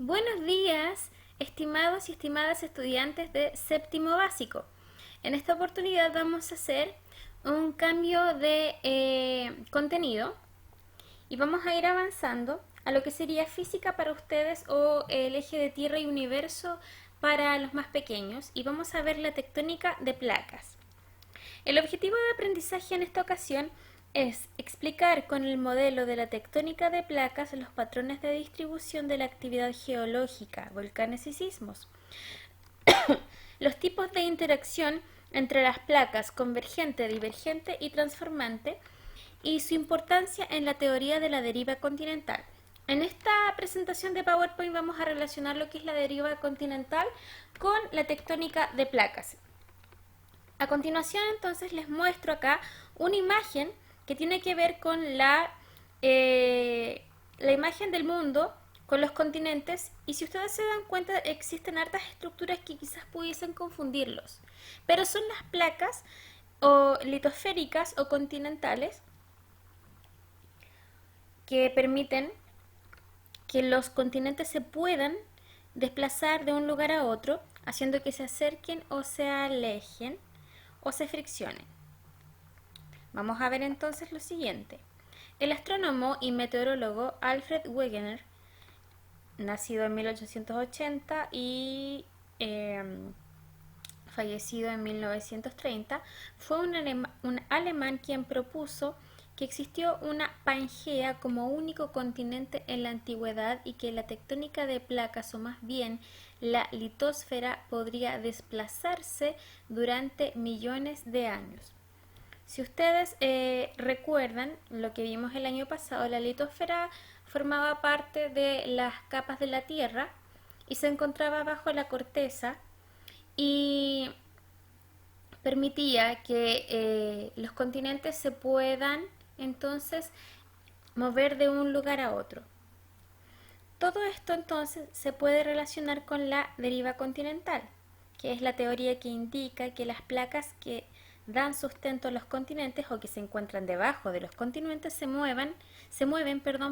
Buenos días, estimados y estimadas estudiantes de séptimo básico. En esta oportunidad vamos a hacer un cambio de contenido y vamos a ir avanzando a lo que sería física para ustedes o el eje de Tierra y universo para los más pequeños y vamos a ver la tectónica de placas. El objetivo de aprendizaje en esta ocasión es explicar con el modelo de la tectónica de placas los patrones de distribución de la actividad geológica, volcanes y sismos, los tipos de interacción entre las placas convergente, divergente y transformante y su importancia en la teoría de la deriva continental. En esta presentación de PowerPoint vamos a relacionar lo que es la deriva continental con la tectónica de placas. A continuación entonces les muestro acá una imagen que tiene que ver con la imagen del mundo, con los continentes, y si ustedes se dan cuenta existen hartas estructuras que quizás pudiesen confundirlos, pero son las placas o litosféricas o continentales que permiten que los continentes se puedan desplazar de un lugar a otro, haciendo que se acerquen o se alejen o se friccionen. Vamos a ver entonces lo siguiente. El astrónomo y meteorólogo Alfred Wegener, nacido en 1880 y fallecido en 1930, fue un alemán quien propuso que existió una Pangea como único continente en la antigüedad y que la tectónica de placas, o más bien la litosfera, podría desplazarse durante millones de años. Si ustedes recuerdan lo que vimos el año pasado, la litosfera formaba parte de las capas de la Tierra y se encontraba bajo la corteza y permitía que los continentes se puedan entonces mover de un lugar a otro. Todo esto entonces se puede relacionar con la deriva continental, que es la teoría que indica que las placas que dan sustento a los continentes o que se encuentran debajo de los continentes se mueven,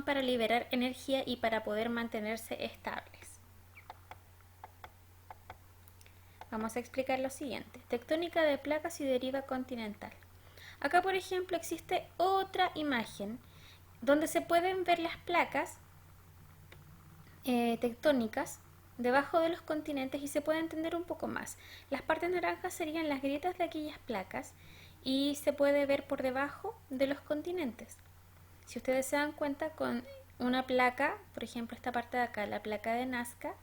para liberar energía y para poder mantenerse estables. Vamos a explicar lo siguiente: tectónica de placas y deriva continental. Acá, por ejemplo, existe otra imagen donde se pueden ver las placas tectónicas debajo de los continentes y se puede entender un poco más. Las partes naranjas serían las grietas de aquellas placas y se puede ver por debajo de los continentes. Si ustedes se dan cuenta, con una placa, por ejemplo esta parte de acá, la placa de Nazca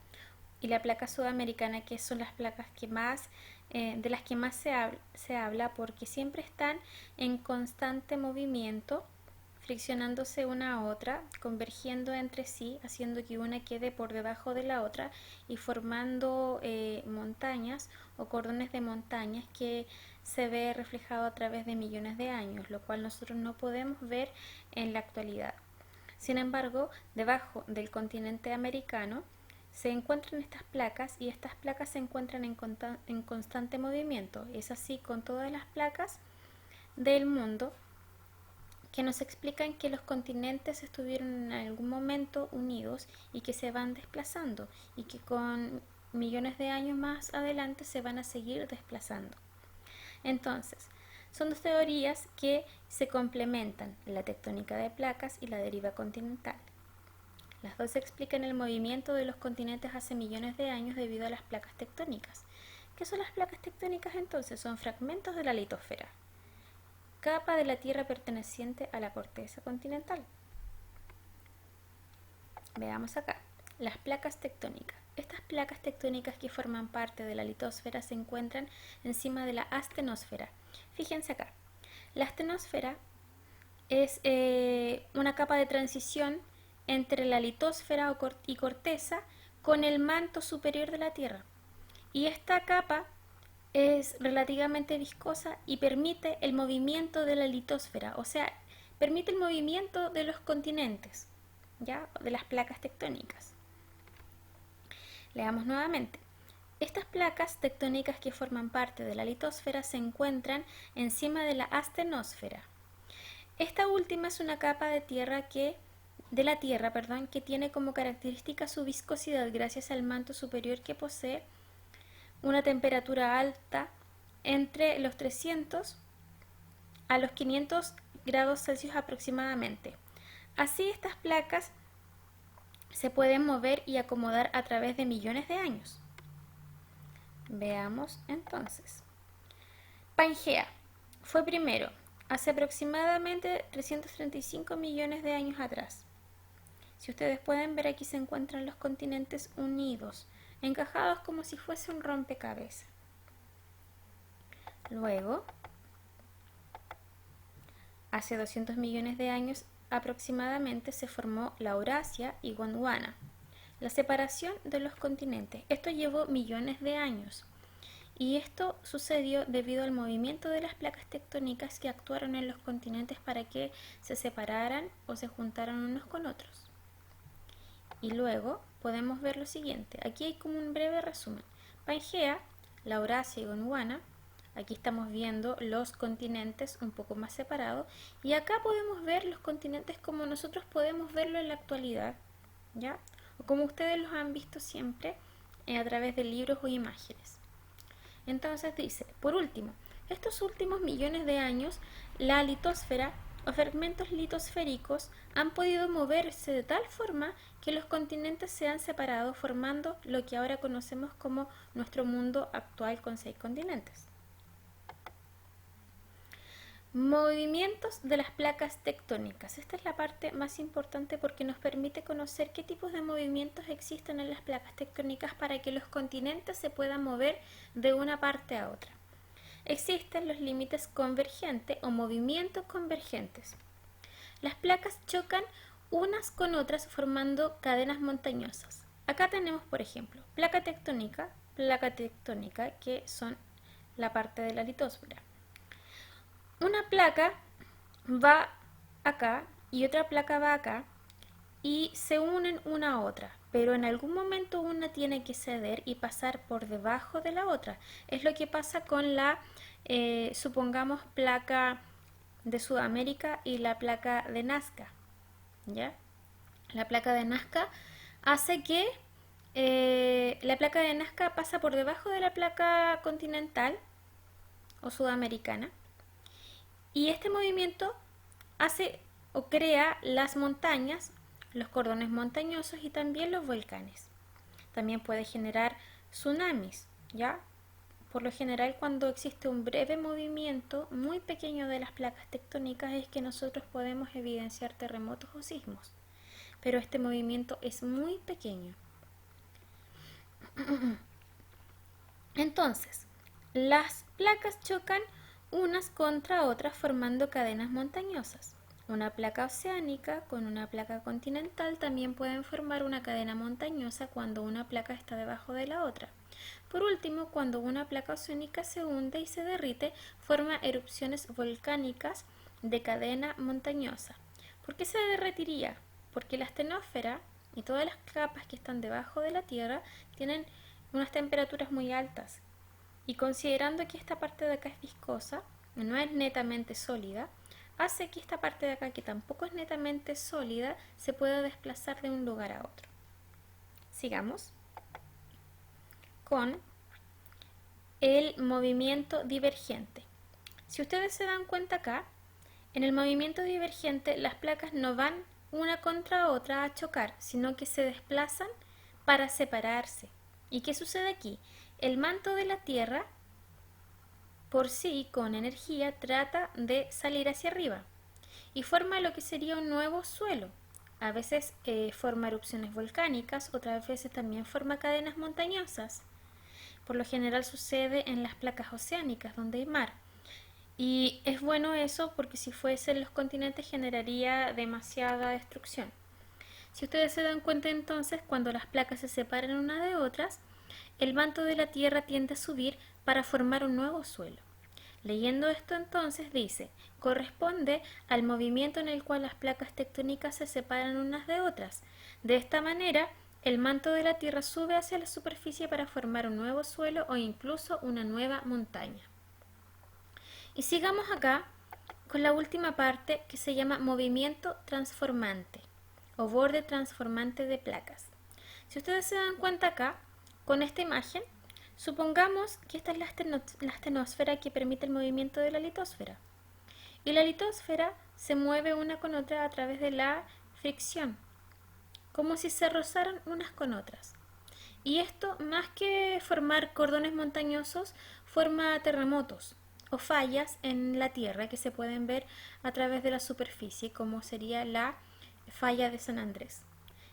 y la placa sudamericana, que son las placas que más de las que más se habla porque siempre están en constante movimiento, friccionándose una a otra, convergiendo entre sí, haciendo que una quede por debajo de la otra y formando montañas o cordones de montañas que se ve reflejado a través de millones de años, lo cual nosotros no podemos ver en la actualidad. Sin embargo, debajo del continente americano se encuentran estas placas y estas placas se encuentran en constante movimiento. Es así con todas las placas del mundo que nos explican que los continentes estuvieron en algún momento unidos y que se van desplazando y que con millones de años más adelante se van a seguir desplazando. Entonces, son dos teorías que se complementan, la tectónica de placas y la deriva continental. Las dos explican el movimiento de los continentes hace millones de años debido a las placas tectónicas. ¿Qué son las placas tectónicas entonces? Son fragmentos de la litosfera, capa de la Tierra perteneciente a la corteza continental. Veamos acá, las placas tectónicas. Estas placas tectónicas que forman parte de la litosfera se encuentran encima de la astenosfera. Fíjense acá, la astenosfera es una capa de transición entre la litosfera y corteza con el manto superior de la Tierra. Y esta capa es relativamente viscosa y permite el movimiento de la litosfera, o sea, permite el movimiento de los continentes, ¿ya? De las placas tectónicas. Leamos nuevamente. Estas placas tectónicas que forman parte de la litosfera se encuentran encima de la astenosfera. Esta última es una capa de tierra que de la Tierra, perdón, que tiene como característica su viscosidad gracias al manto superior que posee una temperatura alta entre los 300 a los 500 grados Celsius aproximadamente. Así estas placas se pueden mover y acomodar a través de millones de años. Veamos entonces. Pangea fue primero, hace aproximadamente 335 millones de años atrás. Si ustedes pueden ver, aquí se encuentran los continentes unidos, encajados como si fuese un rompecabezas. Luego, hace 200 millones de años aproximadamente se formó la Eurasia y Gondwana, la separación de los continentes. Esto llevó millones de años y esto sucedió debido al movimiento de las placas tectónicas que actuaron en los continentes para que se separaran o se juntaran unos con otros. Y luego podemos ver lo siguiente. Aquí hay como un breve resumen. Pangea, la Eurasia y Gondwana. Aquí estamos viendo los continentes un poco más separados y acá podemos ver los continentes como nosotros podemos verlo en la actualidad, ¿ya? O como ustedes los han visto siempre a través de libros o imágenes. Entonces dice, por último, estos últimos millones de años, la litosfera o fragmentos litosféricos han podido moverse de tal forma que los continentes se han separado formando lo que ahora conocemos como nuestro mundo actual con 6 continentes. Movimientos de las placas tectónicas. Esta es la parte más importante porque nos permite conocer qué tipos de movimientos existen en las placas tectónicas para que los continentes se puedan mover de una parte a otra. Existen los límites convergentes o movimientos convergentes. Las placas chocan unas con otras formando cadenas montañosas. Acá tenemos, por ejemplo, placa tectónica, que son la parte de la litosfera. Una placa va acá y otra placa va acá y se unen una a otra, pero en algún momento una tiene que ceder y pasar por debajo de la otra. Es lo que pasa con la, supongamos, placa de Sudamérica y la placa de Nazca, ¿ya? La placa de Nazca hace que la placa de Nazca pasa por debajo de la placa continental o sudamericana. Y este movimiento hace o crea las montañas, los cordones montañosos y también los volcanes. También puede generar tsunamis, ¿ya? Por lo general, cuando existe un breve movimiento muy pequeño de las placas tectónicas es que nosotros podemos evidenciar terremotos o sismos. Pero este movimiento es muy pequeño. Entonces, las placas chocan unas contra otras formando cadenas montañosas. Una placa oceánica con una placa continental también pueden formar una cadena montañosa cuando una placa está debajo de la otra. Por último, cuando una placa oceánica se hunde y se derrite, forma erupciones volcánicas de cadena montañosa. ¿Por qué se derretiría? Porque la astenosfera y todas las capas que están debajo de la Tierra tienen unas temperaturas muy altas. Y considerando que esta parte de acá es viscosa, no es netamente sólida, hace que esta parte de acá, que tampoco es netamente sólida, se pueda desplazar de un lugar a otro. Sigamos con el movimiento divergente. Si ustedes se dan cuenta acá, en el movimiento divergente las placas no van una contra otra a chocar, sino que se desplazan para separarse. ¿Y qué sucede aquí? El manto de la Tierra por sí, con energía, trata de salir hacia arriba y forma lo que sería un nuevo suelo. A veces forma erupciones volcánicas, otras veces también forma cadenas montañosas. Por lo general sucede en las placas oceánicas donde hay mar. Y es bueno eso porque si fuesen los continentes generaría demasiada destrucción. Si ustedes se dan cuenta entonces, cuando las placas se separan unas de otras, el manto de la Tierra tiende a subir para formar un nuevo suelo. Leyendo esto entonces dice, corresponde al movimiento en el cual las placas tectónicas se separan unas de otras. De esta manera, el manto de la Tierra sube hacia la superficie para formar un nuevo suelo o incluso una nueva montaña. Y sigamos acá con la última parte que se llama movimiento transformante o borde transformante de placas. Si ustedes se dan cuenta acá, con esta imagen, supongamos que esta es la astenosfera que permite el movimiento de la litosfera. Y la litosfera se mueve una con otra a través de la fricción, como si se rozaran unas con otras. Y esto, más que formar cordones montañosos, forma terremotos o fallas en la Tierra que se pueden ver a través de la superficie, como sería la falla de San Andrés.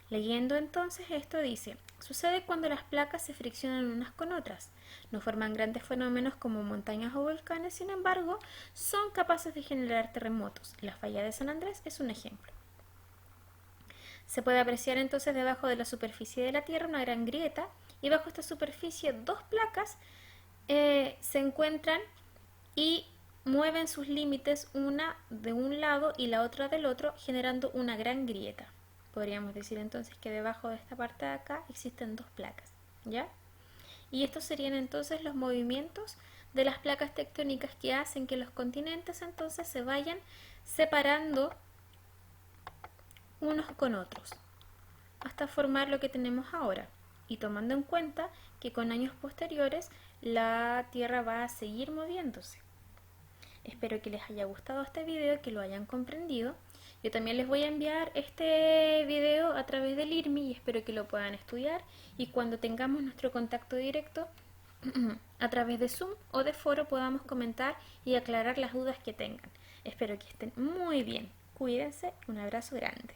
Leyendo entonces esto dice, sucede cuando las placas se friccionan unas con otras. No forman grandes fenómenos como montañas o volcanes, sin embargo, son capaces de generar terremotos. La falla de San Andrés es un ejemplo. Se puede apreciar entonces debajo de la superficie de la Tierra una gran grieta y bajo esta superficie dos placas se encuentran y mueven sus límites una de un lado y la otra del otro, generando una gran grieta. Podríamos decir entonces que debajo de esta parte de acá existen dos placas, ¿ya? Y estos serían entonces los movimientos de las placas tectónicas que hacen que los continentes entonces se vayan separando unos con otros hasta formar lo que tenemos ahora, y tomando en cuenta que con años posteriores la Tierra va a seguir moviéndose. Espero que les haya gustado este video, que lo hayan comprendido. Yo también les voy a enviar este video a través del IRMI y espero que lo puedan estudiar, y cuando tengamos nuestro contacto directo a través de Zoom o de foro podamos comentar y aclarar las dudas que tengan. Espero que estén muy bien. Cuídense, un abrazo grande.